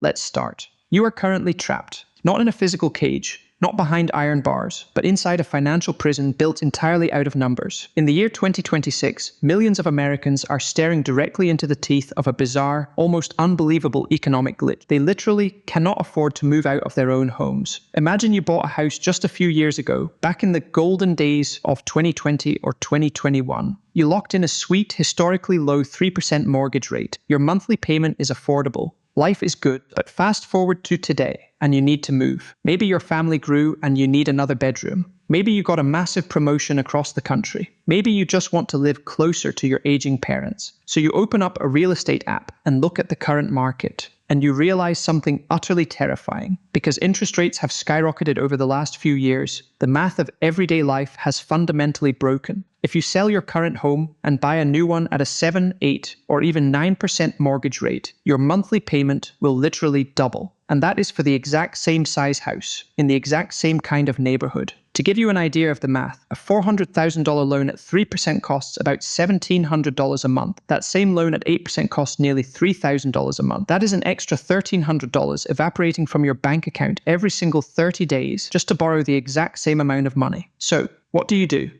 Let's start. You are currently trapped, not in a physical cage, not behind iron bars, but inside a financial prison built entirely out of numbers. In the year 2026, millions of Americans are staring directly into the teeth of a bizarre, almost unbelievable economic glitch. They literally cannot afford to move out of their own homes. Imagine you bought a house just a few years ago, back in the golden days of 2020 or 2021. You locked in a sweet, historically low 3% mortgage rate. Your monthly payment is affordable. Life is good, but fast forward to today, and you need to move. Maybe your family grew and you need another bedroom. Maybe you got a massive promotion across the country. Maybe you just want to live closer to your aging parents. So you open up a real estate app and look at the current market. And you realize something utterly terrifying. Because interest rates have skyrocketed over the last few years, the math of everyday life has fundamentally broken. If you sell your current home and buy a new one at a 7, 8, or even 9% mortgage rate, your monthly payment will literally double. And that is for the exact same size house, in the exact same kind of neighborhood. To give you an idea of the math, a $400,000 loan at 3% costs about $1,700 a month. That same loan at 8% costs nearly $3,000 a month. That is an extra $1,300 evaporating from your bank account every single 30 days just to borrow the exact same amount of money. So, what do?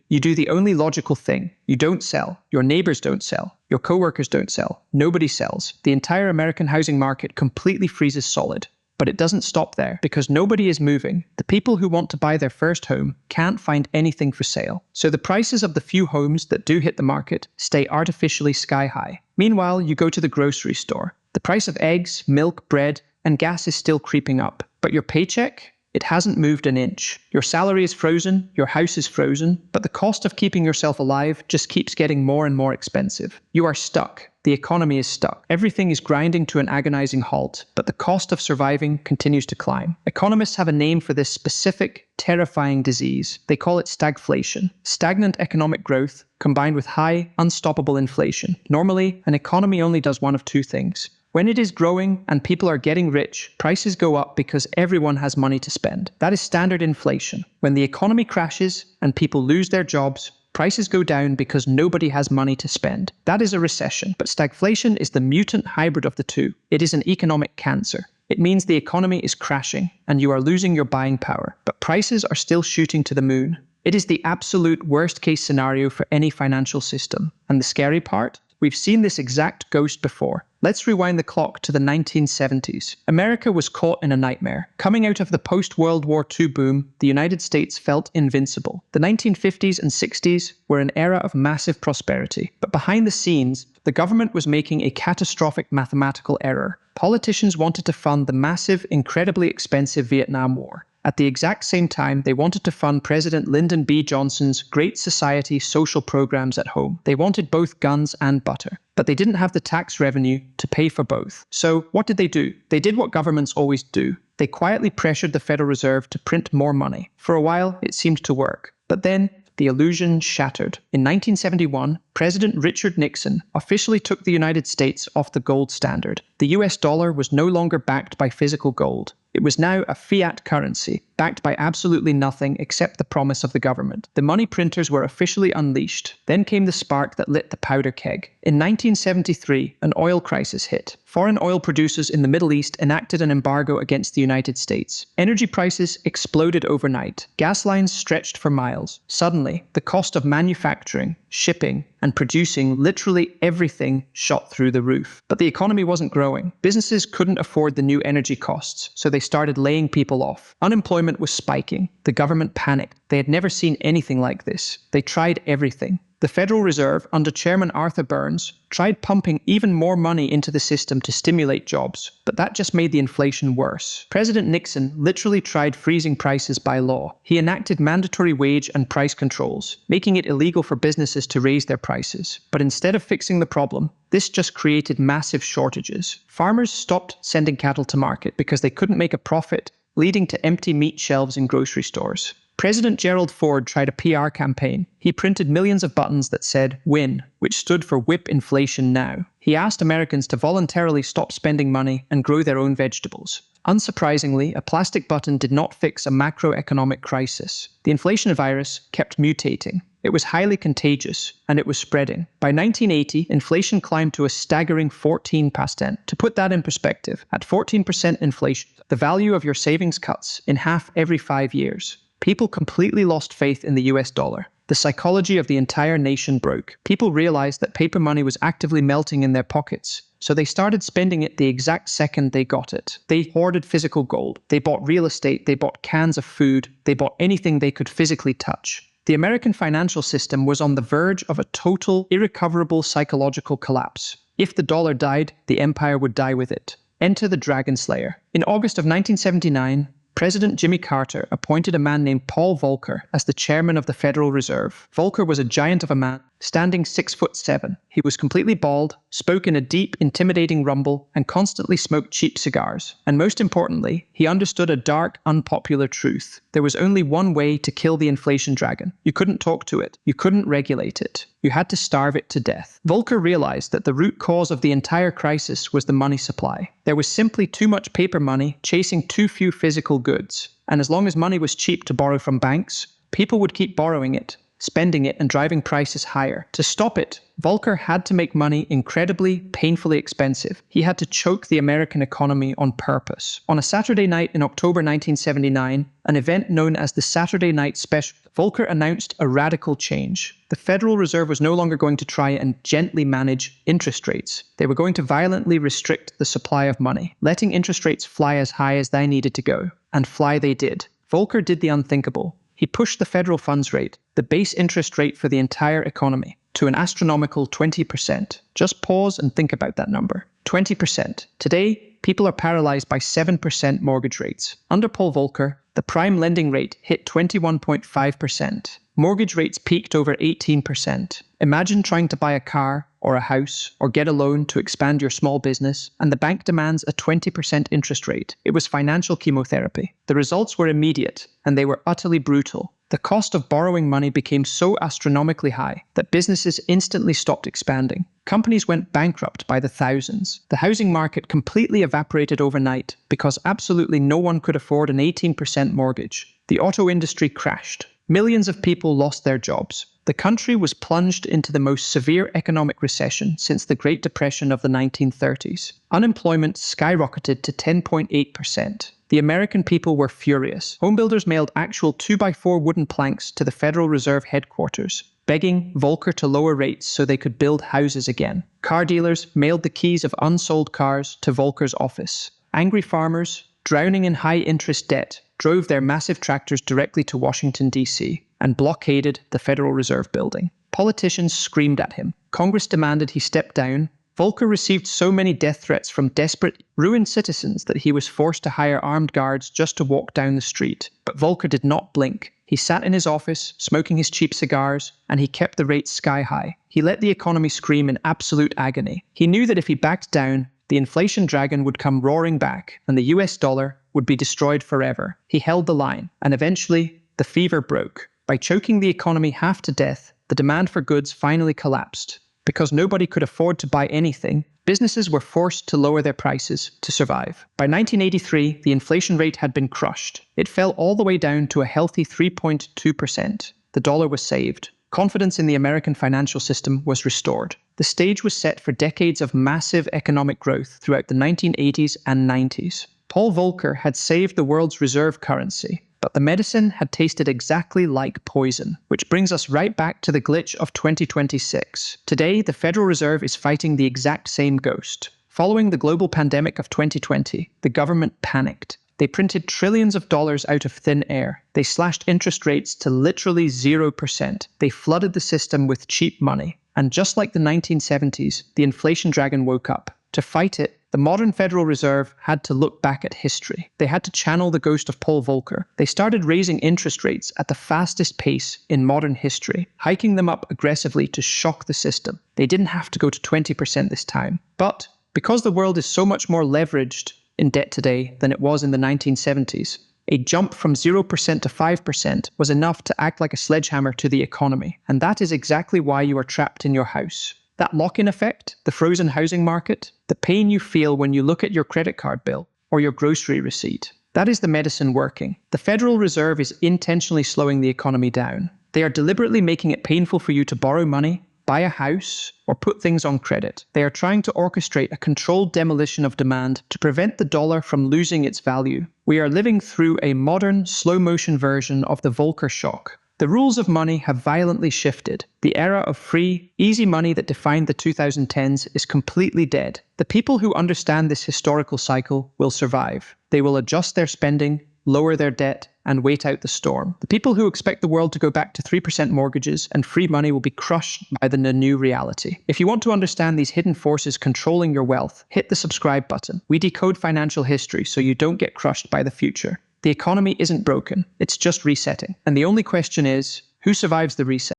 You do the only logical thing. You don't sell. Your neighbors don't sell. Your coworkers don't sell. Nobody sells. The entire American housing market completely freezes solid. But it doesn't stop there, because nobody is moving. The people who want to buy their first home can't find anything for sale. So the prices of the few homes that do hit the market stay artificially sky high. Meanwhile, you go to the grocery store. The price of eggs, milk, bread, and gas is still creeping up. But your paycheck? It hasn't moved an inch. Your salary is frozen, your house is frozen, but the cost of keeping yourself alive just keeps getting more and more expensive. You are stuck. The economy is stuck. Everything is grinding to an agonizing halt, but the cost of surviving continues to climb. Economists have a name for this specific, terrifying disease. They call it stagflation. Stagnant economic growth combined with high, unstoppable inflation. Normally, an economy only does one of two things. When it is growing and people are getting rich, prices go up because everyone has money to spend. That is standard inflation. When the economy crashes and people lose their jobs, prices go down because nobody has money to spend. That is a recession. But stagflation is the mutant hybrid of the two. It is an economic cancer. It means the economy is crashing and you are losing your buying power, but prices are still shooting to the moon. It is the absolute worst-case scenario for any financial system. And the scary part? We've seen this exact ghost before. Let's rewind the clock to the 1970s. America was caught in a nightmare. Coming out of the post-World War II boom, the United States felt invincible. The 1950s and 60s were an era of massive prosperity. But behind the scenes, the government was making a catastrophic mathematical error. Politicians wanted to fund the massive, incredibly expensive Vietnam War. At the exact same time, they wanted to fund President Lyndon B. Johnson's Great Society social programs at home. They wanted both guns and butter, but they didn't have the tax revenue to pay for both. So what did they do? They did what governments always do. They quietly pressured the Federal Reserve to print more money. For a while, it seemed to work. But then, the illusion shattered. In 1971, President Richard Nixon officially took the United States off the gold standard. The US dollar was no longer backed by physical gold. It was now a fiat currency, backed by absolutely nothing except the promise of the government. The money printers were officially unleashed. Then came the spark that lit the powder keg. In 1973, an oil crisis hit. Foreign oil producers in the Middle East enacted an embargo against the United States. Energy prices exploded overnight. Gas lines stretched for miles. Suddenly, the cost of manufacturing, shipping, and producing literally everything shot through the roof. But the economy wasn't growing. Businesses couldn't afford the new energy costs, so they started laying people off. Unemployment was spiking. The government panicked. They had never seen anything like this. They tried everything. The Federal Reserve, under Chairman Arthur Burns, tried pumping even more money into the system to stimulate jobs, but that just made the inflation worse. President Nixon literally tried freezing prices by law. He enacted mandatory wage and price controls, making it illegal for businesses to raise their prices. But instead of fixing the problem, this just created massive shortages. Farmers stopped sending cattle to market because they couldn't make a profit, leading to empty meat shelves in grocery stores. President Gerald Ford tried a PR campaign. He printed millions of buttons that said WIN, which stood for Whip Inflation Now. He asked Americans to voluntarily stop spending money and grow their own vegetables. Unsurprisingly, a plastic button did not fix a macroeconomic crisis. The inflation virus kept mutating. It was highly contagious, and it was spreading. By 1980, inflation climbed to a staggering 14%. To put that in perspective, at 14% inflation, the value of your savings cuts in half every 5 years. People completely lost faith in the US dollar. The psychology of the entire nation broke. People realized that paper money was actively melting in their pockets, so they started spending it the exact second they got it. They hoarded physical gold. They bought real estate. They bought cans of food. They bought anything they could physically touch. The American financial system was on the verge of a total, irrecoverable psychological collapse. If the dollar died, the empire would die with it. Enter the Dragon Slayer. In August of 1979, President Jimmy Carter appointed a man named Paul Volcker as the chairman of the Federal Reserve. Volcker was a giant of a man, standing 6'7". He was completely bald, spoke in a deep, intimidating rumble, and constantly smoked cheap cigars. And most importantly, he understood a dark, unpopular truth. There was only one way to kill the inflation dragon. You couldn't talk to it. You couldn't regulate it. You had to starve it to death. Volcker realized that the root cause of the entire crisis was the money supply. There was simply too much paper money chasing too few physical goods. And as long as money was cheap to borrow from banks, people would keep borrowing it, spending it, and driving prices higher. To stop it, Volcker had to make money incredibly, painfully expensive. He had to choke the American economy on purpose. On a Saturday night in October 1979, an event known as the Saturday Night Special, Volcker announced a radical change. The Federal Reserve was no longer going to try and gently manage interest rates. They were going to violently restrict the supply of money, letting interest rates fly as high as they needed to go. And fly they did. Volcker did the unthinkable. He pushed the federal funds rate, the base interest rate for the entire economy, to an astronomical 20%. Just pause and think about that number. 20%. Today, people are paralyzed by 7% mortgage rates. Under Paul Volcker, the prime lending rate hit 21.5%. Mortgage rates peaked over 18%. Imagine trying to buy a car or a house or get a loan to expand your small business, and the bank demands a 20% interest rate. It was financial chemotherapy. The results were immediate, and they were utterly brutal. The cost of borrowing money became so astronomically high that businesses instantly stopped expanding. Companies went bankrupt by the thousands. The housing market completely evaporated overnight because absolutely no one could afford an 18% mortgage. The auto industry crashed. Millions of people lost their jobs. The country was plunged into the most severe economic recession since the Great Depression of the 1930s. Unemployment skyrocketed to 10.8%. The American people were furious. Homebuilders mailed actual 2x4 wooden planks to the Federal Reserve headquarters, begging Volcker to lower rates so they could build houses again. Car dealers mailed the keys of unsold cars to Volcker's office. Angry farmers, drowning in high-interest debt, drove their massive tractors directly to Washington, D.C., and blockaded the Federal Reserve building. Politicians screamed at him. Congress demanded he step down. Volcker received so many death threats from desperate, ruined citizens that he was forced to hire armed guards just to walk down the street. But Volcker did not blink. He sat in his office, smoking his cheap cigars, and he kept the rates sky high. He let the economy scream in absolute agony. He knew that if he backed down, the inflation dragon would come roaring back, and the US dollar would be destroyed forever. He held the line, and eventually, the fever broke. By choking the economy half to death, the demand for goods finally collapsed. Because nobody could afford to buy anything, businesses were forced to lower their prices to survive. By 1983, the inflation rate had been crushed. It fell all the way down to a healthy 3.2%. The dollar was saved. Confidence in the American financial system was restored. The stage was set for decades of massive economic growth throughout the 1980s and 90s. Paul Volcker had saved the world's reserve currency, but the medicine had tasted exactly like poison, which brings us right back to the glitch of 2026. Today, the Federal Reserve is fighting the exact same ghost. Following the global pandemic of 2020, the government panicked. They printed trillions of dollars out of thin air. They slashed interest rates to literally 0%. They flooded the system with cheap money. And just like the 1970s, the inflation dragon woke up. To fight it, the modern Federal Reserve had to look back at history. They had to channel the ghost of Paul Volcker. They started raising interest rates at the fastest pace in modern history, hiking them up aggressively to shock the system. They didn't have to go to 20% this time. But because the world is so much more leveraged in debt today than it was in the 1970s, a jump from 0% to 5% was enough to act like a sledgehammer to the economy. And that is exactly why you are trapped in your house. That lock-in effect, the frozen housing market, the pain you feel when you look at your credit card bill or your grocery receipt, that is the medicine working. The Federal Reserve is intentionally slowing the economy down. They are deliberately making it painful for you to borrow money, buy a house, or put things on credit. They are trying to orchestrate a controlled demolition of demand to prevent the dollar from losing its value. We are living through a modern, slow-motion version of the Volcker shock. The rules of money have violently shifted. The era of free, easy money that defined the 2010s is completely dead. The people who understand this historical cycle will survive. They will adjust their spending, lower their debt, and wait out the storm. The people who expect the world to go back to 3% mortgages and free money will be crushed by the new reality. If you want to understand these hidden forces controlling your wealth, hit the subscribe button. We decode financial history so you don't get crushed by the future. The economy isn't broken, it's just resetting. And the only question is, who survives the reset?